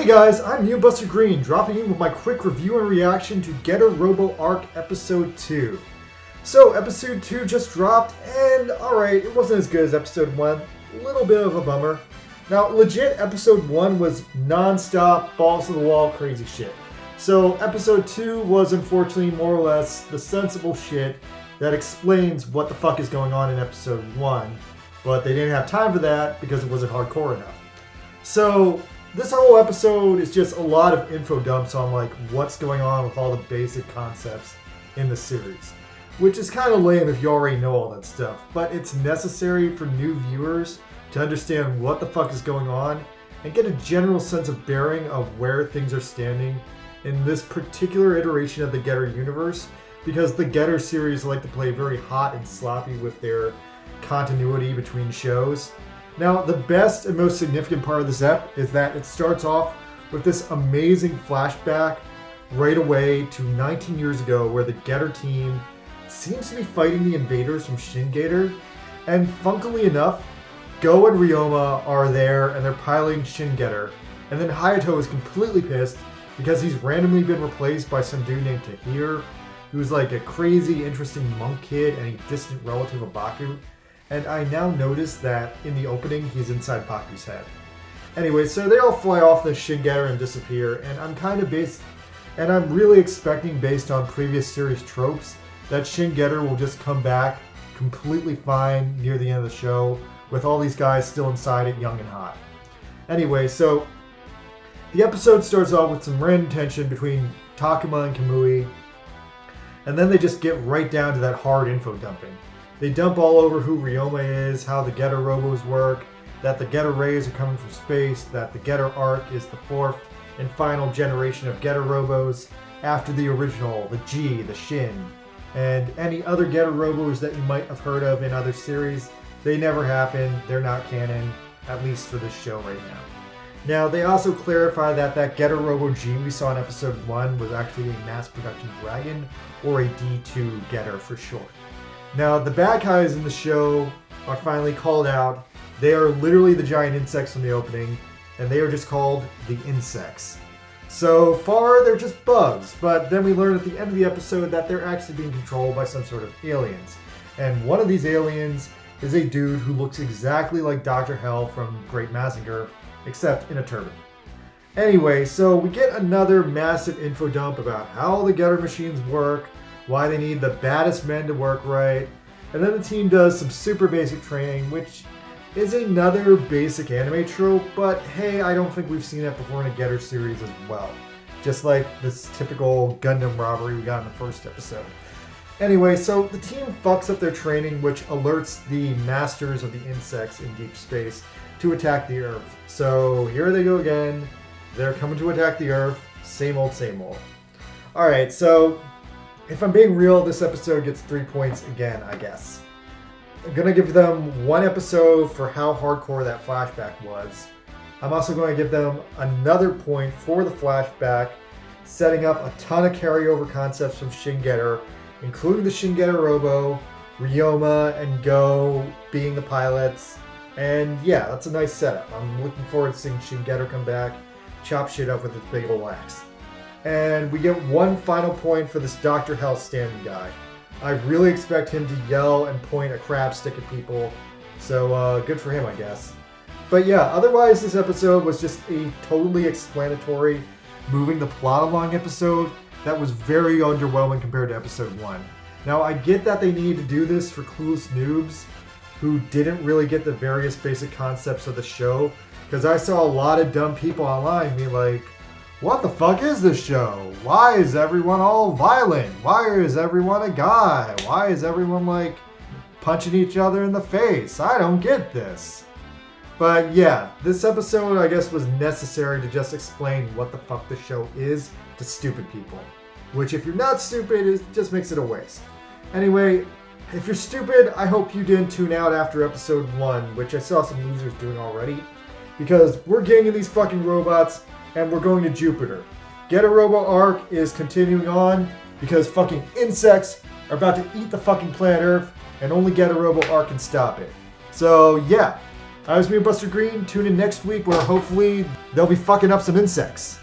Hey guys, I'm you, Buster Green, dropping in with my quick review and reaction to Getter Robo Arc Episode 2. So, Episode 2 just dropped, and alright, it wasn't as good as Episode 1. A little bit of a bummer. Now, legit, Episode 1 was non-stop, balls to the wall, crazy shit. So, Episode 2 was unfortunately more or less the sensible shit that explains what the fuck is going on in Episode 1, but they didn't have time for that because it wasn't hardcore enough. So, this whole episode is just a lot of info dumps on like what's going on with all the basic concepts in the series, which is kind of lame if you already know all that stuff, but it's necessary for new viewers to understand what the fuck is going on and get a general sense of bearing of where things are standing in this particular iteration of the Getter universe, because the Getter series like to play very hot and sloppy with their continuity between shows. Now, the best and most significant part of this ep is that it starts off with this amazing flashback right away to 19 years ago where the Getter team seems to be fighting the invaders from Shin Gator, and funkily enough, Go and Ryoma are there and they're piloting Shin Getter, and then Hayato is completely pissed because he's randomly been replaced by some dude named Tahir, who's like a crazy, interesting monk kid and a distant relative of Baku. And I now notice that in the opening, he's inside Baku's head. Anyway, so they all fly off the Shin Getter and disappear, and I'm really expecting, based on previous series tropes, that Shin Getter will just come back completely fine near the end of the show, with all these guys still inside it, young and hot. Anyway, so the episode starts off with some random tension between Takuma and Kamui, and then they just get right down to that hard info dumping. They dump all over who Ryoma is, how the Getter Robos work, that the Getter Rays are coming from space, that the Getter Arc is the fourth and final generation of Getter Robos after the original, the G, the Shin, and any other Getter Robos that you might have heard of in other series. They never happened, they're not canon, at least for this show right now. Now, they also clarify that Getter Robo G we saw in Episode 1 was actually a mass production dragon, or a D2 Getter for short. Now, the bad guys in the show are finally called out. They are literally the giant insects from the opening, and they are just called the Insects. So far, they're just bugs, but then we learn at the end of the episode that they're actually being controlled by some sort of aliens. And one of these aliens is a dude who looks exactly like Dr. Hell from Great Mazinger, except in a turban. Anyway, so we get another massive info dump about how the Getter machines work, why they need the baddest men to work right, and then the team does some super basic training, which is another basic anime trope, but hey, I don't think we've seen that before in a Getter series as well. Just like this typical Gundam robbery we got in the first episode. Anyway, so the team fucks up their training, which alerts the masters of the insects in deep space to attack the Earth. So here they go again. They're coming to attack the Earth. Same old, same old. Alright, so if I'm being real, this episode gets 3 points again, I guess. I'm going to give them 1 episode for how hardcore that flashback was. I'm also going to give them another point for the flashback, setting up a ton of carryover concepts from Shin Getter, including the Shin Getter Robo, Ryoma and Go being the pilots. And yeah, that's a nice setup. I'm looking forward to seeing Shin Getter come back, chop shit up with his big old axe. And we get 1 final point for this Dr. Hell standing guy. I really expect him to yell and point a crab stick at people, so good for him, I guess. But yeah, otherwise this episode was just a totally explanatory, moving the plot along episode that was very underwhelming compared to Episode 1. Now, I get that they need to do this for clueless noobs who didn't really get the various basic concepts of the show, because I saw a lot of dumb people online being like, what the fuck is this show? Why is everyone all violent? Why is everyone a guy? Why is everyone like punching each other in the face? I don't get this. But yeah, this episode I guess was necessary to just explain what the fuck the show is to stupid people. Which if you're not stupid, it just makes it a waste. Anyway, if you're stupid, I hope you didn't tune out after Episode 1, which I saw some losers doing already. Because we're getting these fucking robots, and we're going to Jupiter. Getter Robo Arc is continuing on because fucking insects are about to eat the fucking planet Earth, and only Getter Robo Arc can stop it. So yeah, I was me, Buster Green. Tune in next week where hopefully they'll be fucking up some insects.